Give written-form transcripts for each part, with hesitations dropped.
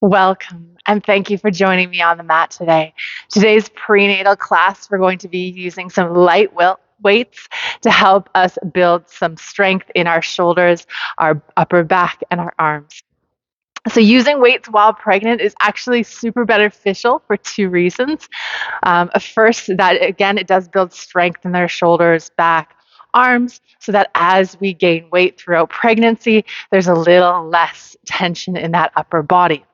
Welcome, and thank you for joining me on the mat today. Today's prenatal class, we're going to be using some light weights to help us build some strength in our shoulders, our upper back, and our arms. So, using weights while pregnant is actually super beneficial for two reasons. First, that again, it does build strength in their shoulders, back, arms, so that as we gain weight throughout pregnancy, there's a little less tension in that upper body.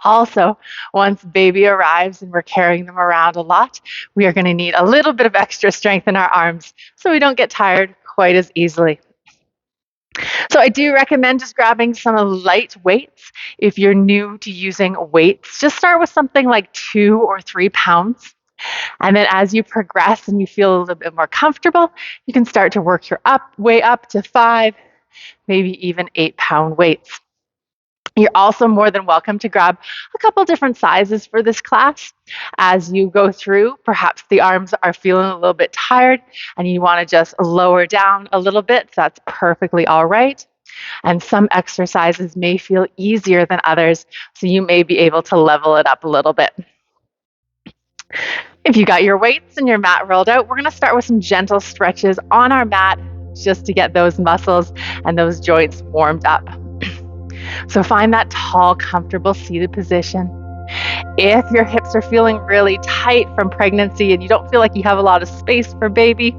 Also, once baby arrives and we're carrying them around a lot, we are going to need a little bit of extra strength in our arms so we don't get tired quite as easily. So I do recommend just grabbing some light weights. If you're new to using weights, just start with something like 2 or 3 pounds. And then as you progress and you feel a little bit more comfortable, you can start to work your way up to 5, maybe even 8-pound weights. You're also more than welcome to grab a couple different sizes for this class. As you go through, perhaps the arms are feeling a little bit tired and you want to just lower down a little bit. That's perfectly all right. And some exercises may feel easier than others, so you may be able to level it up a little bit. If you got your weights and your mat rolled out, we're going to start with some gentle stretches on our mat just to get those muscles and those joints warmed up. So find that tall, comfortable seated position. If your hips are feeling really tight from pregnancy and you don't feel like you have a lot of space for baby,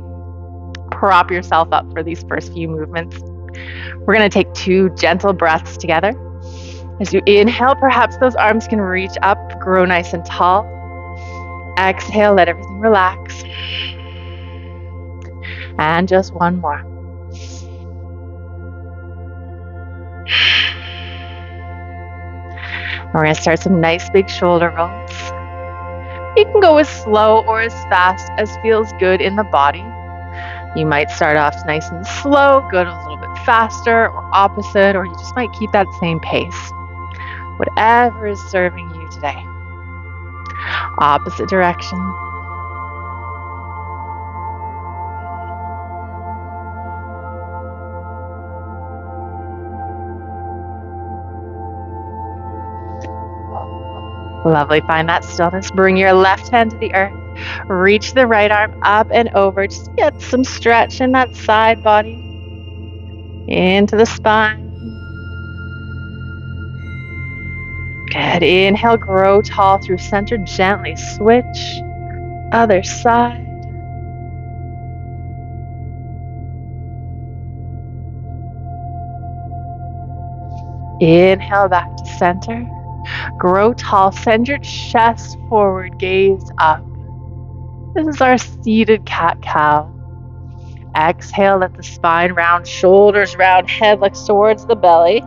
prop yourself up for these first few movements. We're going to take 2 gentle breaths together. As you inhale, perhaps those arms can reach up, grow nice and tall. Exhale, let everything relax. And just one more. We're going to start some nice big shoulder rolls. You can go as slow or as fast as feels good in the body. You might start off nice and slow, go a little bit faster or opposite, or you just might keep that same pace. Whatever is serving you today. Opposite direction. Lovely. Find that stillness. Bring your left hand to the earth. Reach the right arm up and over. Just get some stretch in that side body. Into the spine. Good. Inhale, grow tall through center. Gently switch. Other side. Inhale back to center. Grow tall, send your chest forward, gaze up. This is our seated cat-cow. Exhale, let the spine round, shoulders round, head looks towards the belly.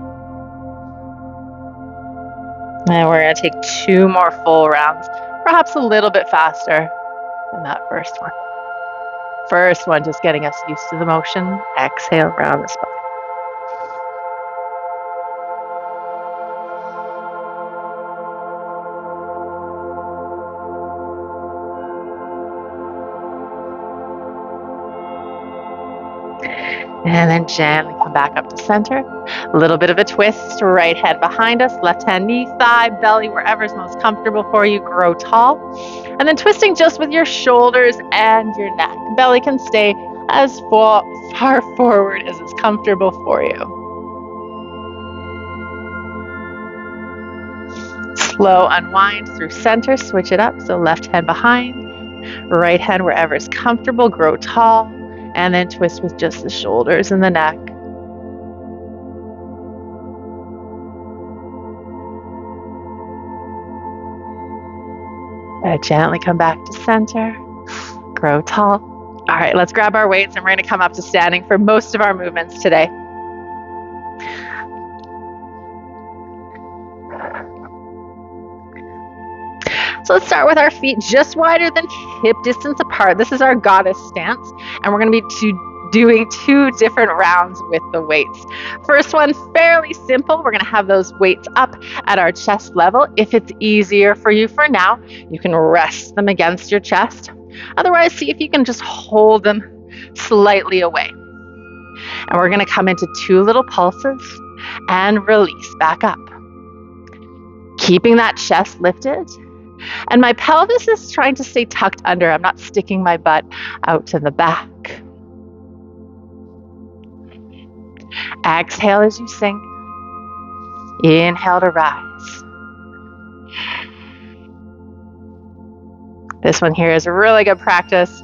And we're going to take 2 more full rounds, perhaps a little bit faster than that first one. First one, just getting us used to the motion. Exhale, round the spine. And then gently come back up to center. A little bit of a twist, right hand behind us, left hand knee, thigh, belly, wherever's most comfortable for you, grow tall. And then twisting just with your shoulders and your neck. Belly can stay as far forward as is comfortable for you. Slow unwind through center, switch it up. So left hand behind, right hand wherever is comfortable, grow tall. And then twist with just the shoulders and the neck. Gently come back to center. Grow tall. All right, let's grab our weights and we're going to come up to standing for most of our movements today. So let's start with our feet just wider than hip distance apart. This is our goddess stance, and we're going to be doing 2 different rounds with the weights. First one, fairly simple. We're going to have those weights up at our chest level. If it's easier for you for now, you can rest them against your chest. Otherwise, see if you can just hold them slightly away. And we're going to come into 2 little pulses and release back up. keeping that chest lifted. And my pelvis is trying to stay tucked under. I'm not sticking my butt out to the back. Exhale as you sink. Inhale to rise. This one here is a really good practice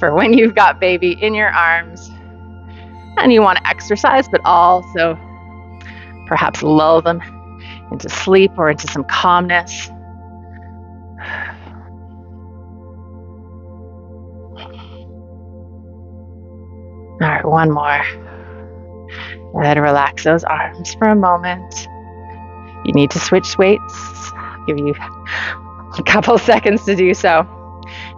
for when you've got baby in your arms and you want to exercise, but also perhaps lull them into sleep or into some calmness. All right, one more. And relax those arms for a moment. You need to switch weights. I'll give you a couple seconds to do so.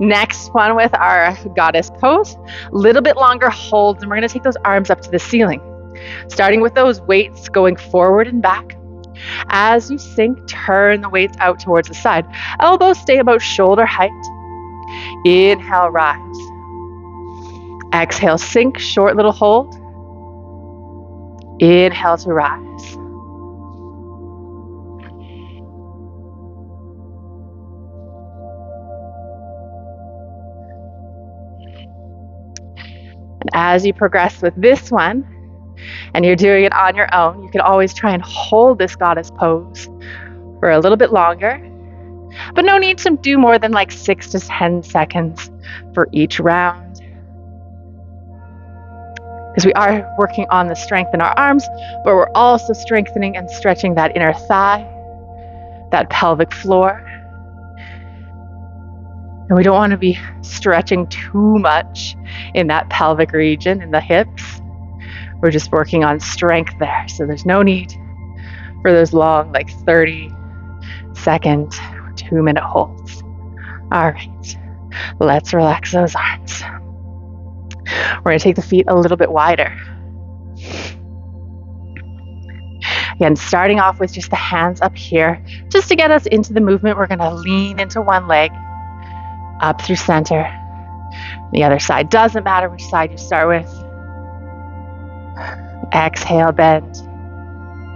Next one with our goddess pose. A little bit longer holds, and we're going to take those arms up to the ceiling. Starting with those weights going forward and back. As you sink, turn the weights out towards the side. Elbows stay about shoulder height. Inhale, rise. Exhale, sink, short little hold. Inhale to rise. And as you progress with this one, and you're doing it on your own, you can always try and hold this goddess pose for a little bit longer, but no need to do more than like 6 to 10 seconds for each round. Because we are working on the strength in our arms, but we're also strengthening and stretching that inner thigh, that pelvic floor. And we don't want to be stretching too much in that pelvic region, in the hips. We're just working on strength there. So there's no need for those long, like 30-second, 2-minute holds. All right, let's relax those arms. We're going to take the feet a little bit wider. Again, starting off with just the hands up here. Just to get us into the movement, we're going to lean into one leg, up through center. The other side, doesn't matter which side you start with. Exhale, bend.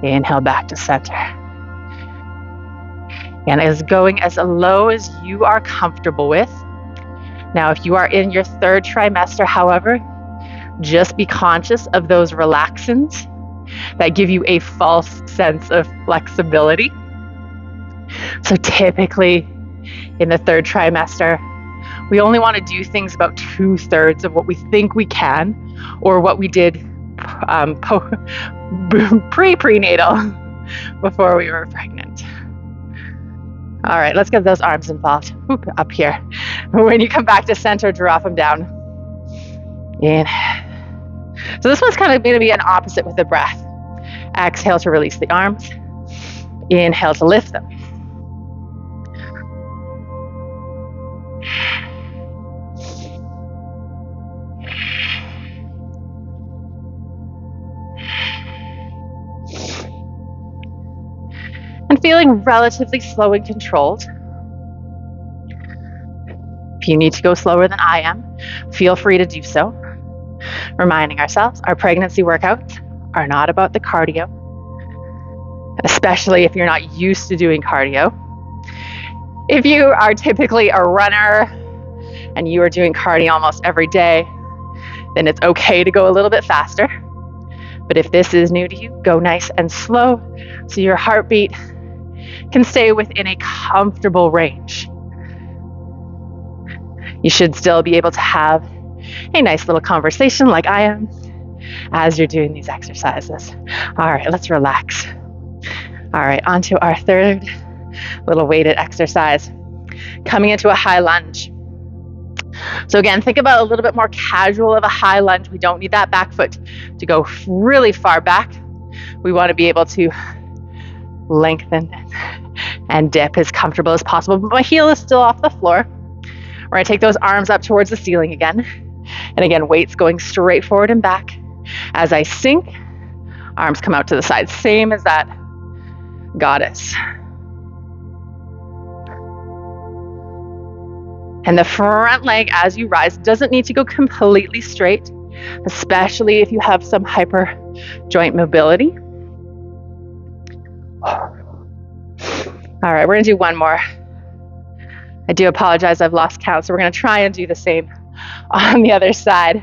Inhale, back to center. And is going as low as you are comfortable with. Now, if you are in your 3rd trimester, however, just be conscious of those relaxants that give you a false sense of flexibility. So typically in the 3rd trimester, we only want to do things about 2/3 of what we think we can, or what we did prenatal before we were pregnant. All right, let's get those arms involved. Up here. When you come back to center, drop them down. In. So this one's kind of going to be an opposite with the breath. Exhale to release the arms. Inhale to lift them. And feeling relatively slow and controlled. If you need to go slower than I am, feel free to do so. Reminding ourselves, our pregnancy workouts are not about the cardio, especially if you're not used to doing cardio. If you are typically a runner and you are doing cardio almost every day, then it's okay to go a little bit faster. But if this is new to you, go nice and slow so your heartbeat can stay within a comfortable range. You should still be able to have a nice little conversation like I am as you're doing these exercises. All right, let's relax. All right, on to our 3rd little weighted exercise. Coming into a high lunge. So again, think about a little bit more casual of a high lunge. We don't need that back foot to go really far back. We want to be able to lengthen and dip as comfortable as possible, but my heel is still off the floor. We're going to take those arms up towards the ceiling again. And again, weights going straight forward and back. As I sink, arms come out to the side, same as that goddess. And the front leg as you rise doesn't need to go completely straight, especially if you have some hyper joint mobility. All right, we're going to do one more. I do apologize, I've lost count, so we're going to try and do the same on the other side.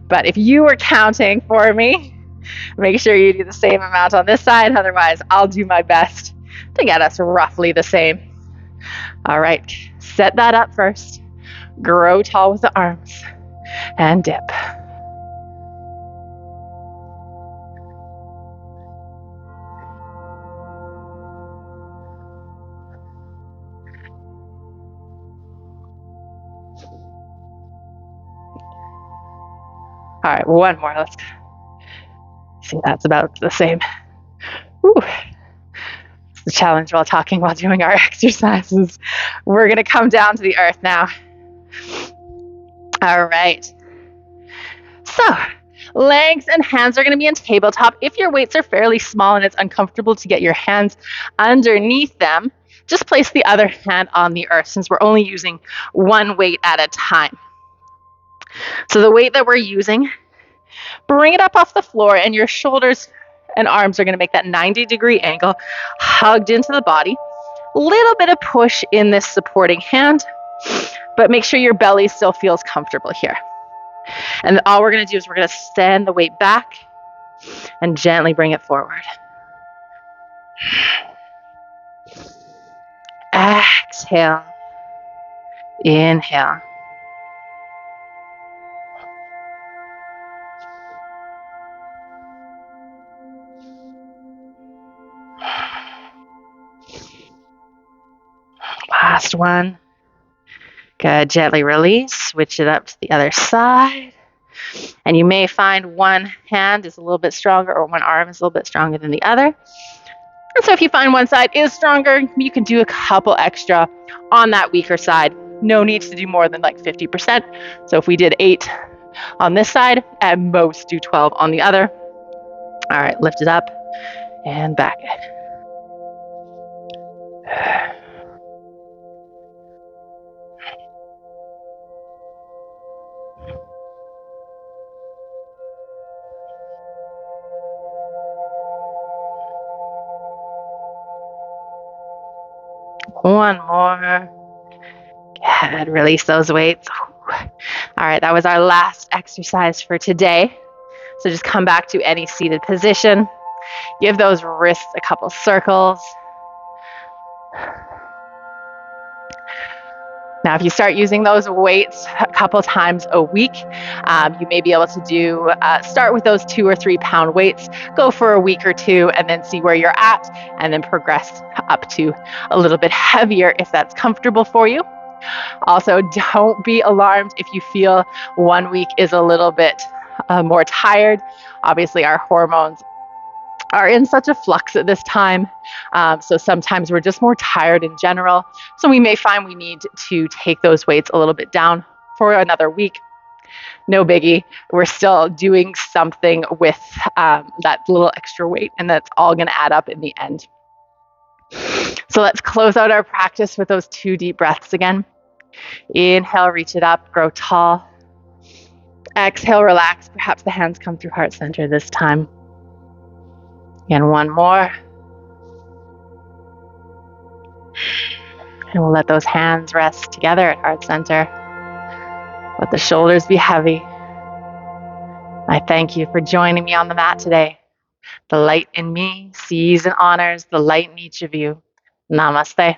But if you were counting for me, make sure you do the same amount on this side. Otherwise, I'll do my best to get us roughly the same. All right, set that up first. Grow tall with the arms and dip. All right, one more. Let's see, that's about the same. Whew. It's the challenge while talking while doing our exercises. We're going to come down to the earth now. All right. So, legs and hands are going to be in tabletop. If your weights are fairly small and it's uncomfortable to get your hands underneath them, just place the other hand on the earth since we're only using one weight at a time. So the weight that we're using, bring it up off the floor, and your shoulders and arms are going to make that 90-degree angle, hugged into the body. Little bit of push in this supporting hand, but make sure your belly still feels comfortable here. And all we're going to do is we're going to send the weight back and gently bring it forward. Exhale. Inhale. Last one. Good. Gently release. Switch it up to the other side. And you may find one hand is a little bit stronger or one arm is a little bit stronger than the other. And so if you find one side is stronger, you can do a couple extra on that weaker side. No need to do more than like 50%. So if we did 8 on this side, at most do 12 on the other. All right, lift it up and back it. One more. Good. Release those weights. All right, that was our last exercise for today. So just come back to any seated position. Give those wrists a couple circles. Now, if you start using those weights a couple times a week, you may be able to start with those 2 or 3 pound weights, go for a week or 2, and then see where you're at, and then progress up to a little bit heavier if that's comfortable for you. Also, don't be alarmed if you feel one week is a little bit more tired. Obviously, our hormones are in such a flux at this time. So sometimes we're just more tired in general. So we may find we need to take those weights a little bit down for another week. No biggie. We're still doing something with that little extra weight, and that's all going to add up in the end. So let's close out our practice with those 2 deep breaths again. Inhale, reach it up, grow tall. Exhale, relax. Perhaps the hands come through heart center this time. And one more. And we'll let those hands rest together at heart center. Let the shoulders be heavy. I thank you for joining me on the mat today. The light in me sees and honors the light in each of you. Namaste.